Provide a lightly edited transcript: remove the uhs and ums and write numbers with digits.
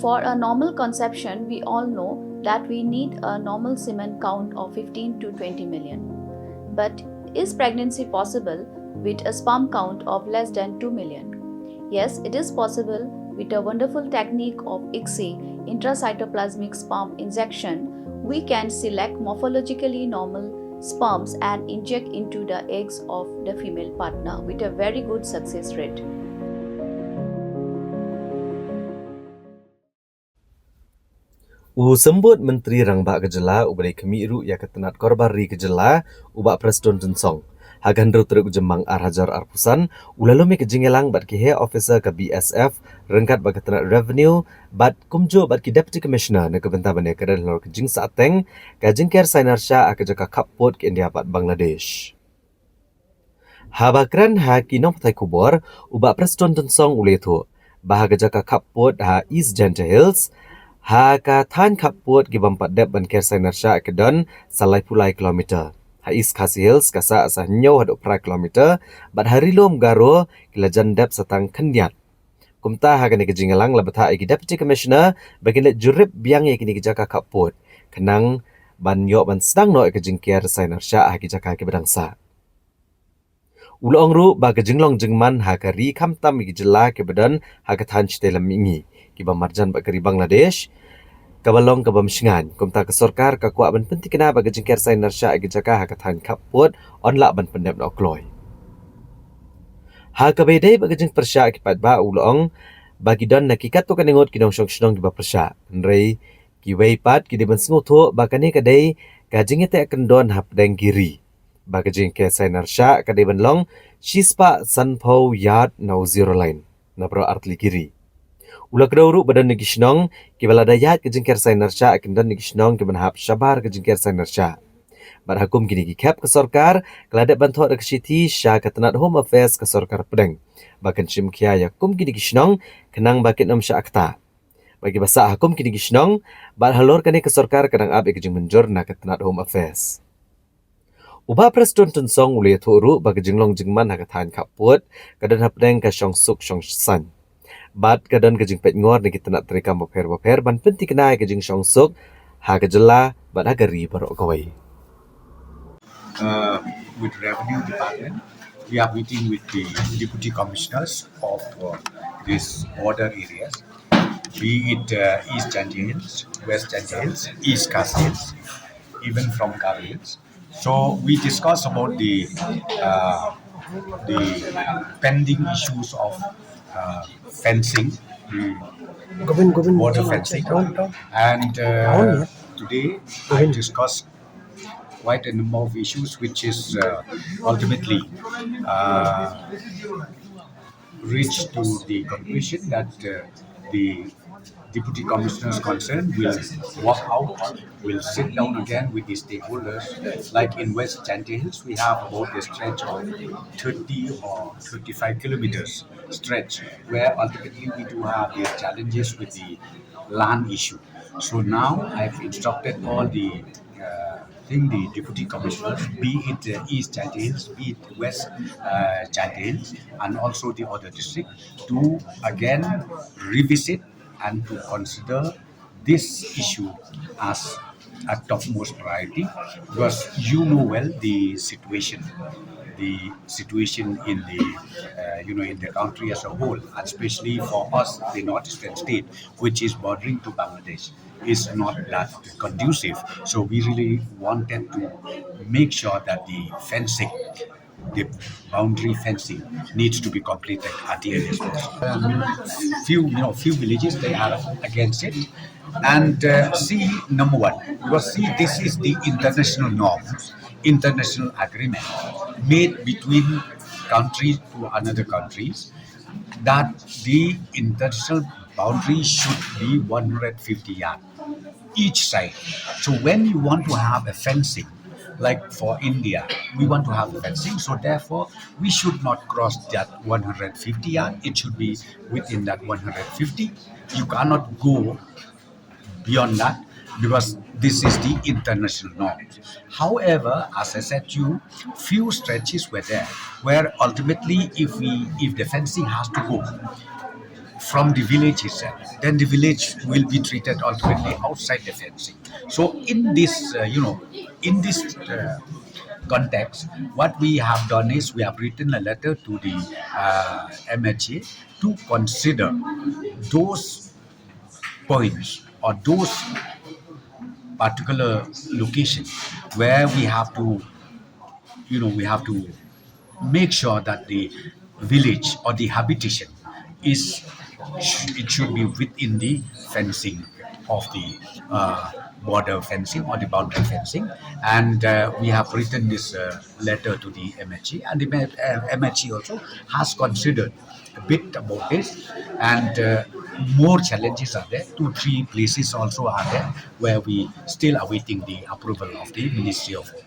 For a normal conception, we all know that we need a normal semen count of 15 to 20 million. But is pregnancy possible with a sperm count of less than 2 million? Yes, it is possible with a wonderful technique of ICSI, intracytoplasmic sperm injection. We can select morphologically normal sperms and inject into the eggs of the female partner with a very good success rate. Sembut Menteri Rangba Kejela ubari kemiru ya ketenat korbari Kejela ubak Prestone Jensong. Hagan teruk jemang Hajar Arpusan ulalumi ke Jingkesainarshah bat ki Heh Ophisar BSF rengkat bat ketenat revenue bat kumjo bat ki Deputy Commissioner ne kebentar bane kedan lor ke Jingsaateng ka Jingkersainarshah akajaka Khappud ke India bat Bangladesh. Habakran haki nom thai kubor ubak Prestone Jensong uletu bahagajaka Khappud East Gentle Hills ka thain Khappud ki bampat dep ban Jingkersainarshah ke don salai pulai kilometer. East Khasi Hills kasa asah nyau haduk pra kilometer bat harilom garo kila jandep satang kendiat. Kumta hagan ke Jingkesainarshah labata iki Deputy Commissioner bagi let jurip biang ye kini jaka Khappud. Kenang ban yok ban sedang no ke Jingkersainarshah ki jaka ke bedangsa. Ulong ru ba ke jinglong jingman hakari kamtam ki jela ke bedan hakathan chtelam ingi ki bamarjan ba keri Bangladesh kabalong kabam shingan kumta ke sorkar ka kuat ban penti kena bagi Jingkersainarshah agi jaka hakathan Khappud onla ban pendep no kloy ha kabedai bagi Jingkersha ki pat ba ulong bagi don nakikat to kaningot kinong shong ki ba persha nrei ki weipat ki diban sngoto ba kane kadai ka jingete kendon hap deng kiri bagi Jingkersainarshah kadai ban long shispa sanpau yard no zero line na pro artli kiri Ula kedauru badan negi shnong ki bala dayat ke Jingkersainarshah kendan negi shnong ke benhap syabar ke Jingkersainarshah. Bar hakum kini ki kap ke sorkar keladak bantuan ke siti sya ke tenat Home Affairs ke sorkar pedeng. Bahkan sim kia ya kum kini ki shnong kenang bakit nam sya akta. Bagi basa hakum kini ki shnong bar halor kani ke sorkar kadang ab ke jing menjur na ke tenat Home Affairs. Ubah Prestone Jensong uli turu bagi jinglong jingman ha ke thain Khappud kadan hap pedeng ke shong suk shong san. Bat kadon ke jing pet ngor ni kita nak terikam boper ban penti kenai ke jing shong suk ha ke jela bat agari barok kawai. With Revenue Department, we are meeting with the Deputy Commissioners of these border areas, be it East Gentle Hills, West Gentle Hills, East Khasi Hills, even from Convenes. So we discuss about the pending issues of fencing, border fencing, and today I discussed quite a number of issues, which is ultimately reached to the conclusion that the Deputy Commissioners concerned will walk out, will sit down again with the stakeholders. Like in West Gentle Hills, we have about a stretch of 30 or 35 kilometers stretch, where ultimately we do have these challenges with the land issue. So now I've instructed all the the Deputy Commissioners, be it East Gentle Hills, be it West Gentle Hills, and also the other district, to again revisit and to consider this issue as a topmost priority, because you know well the situation in the in the country as a whole, and especially for us, the northeastern state, which is bordering to Bangladesh, is not that conducive. So we really wanted to make sure that the boundary fencing needs to be completed at the earliest possible. Few villages, they are against it, and see, number one, because see, this is the international norms, international agreement made between countries to another countries, that the international boundary should be 150 yards each side. So when you want to have a fencing, like for India, we want to have a fencing, so therefore we should not cross that 150 yard. It should be within that 150. You cannot go beyond that, because this is the international norms. However, as I said to you, few stretches were there where ultimately if the fencing has to go from the village itself. Then the village will be treated ultimately outside the fencing. So in this, in this context, what we have done is we have written a letter to the MHA to consider those points or those particular locations where we have to, we have to make sure that the village or the habitation is it should be within the fencing of the border fencing or the boundary fencing, and we have written this letter to the MHE, and the MHE also has considered a bit about this, and more challenges are there. 2-3 places also are there where we still awaiting the approval of the Ministry of Home.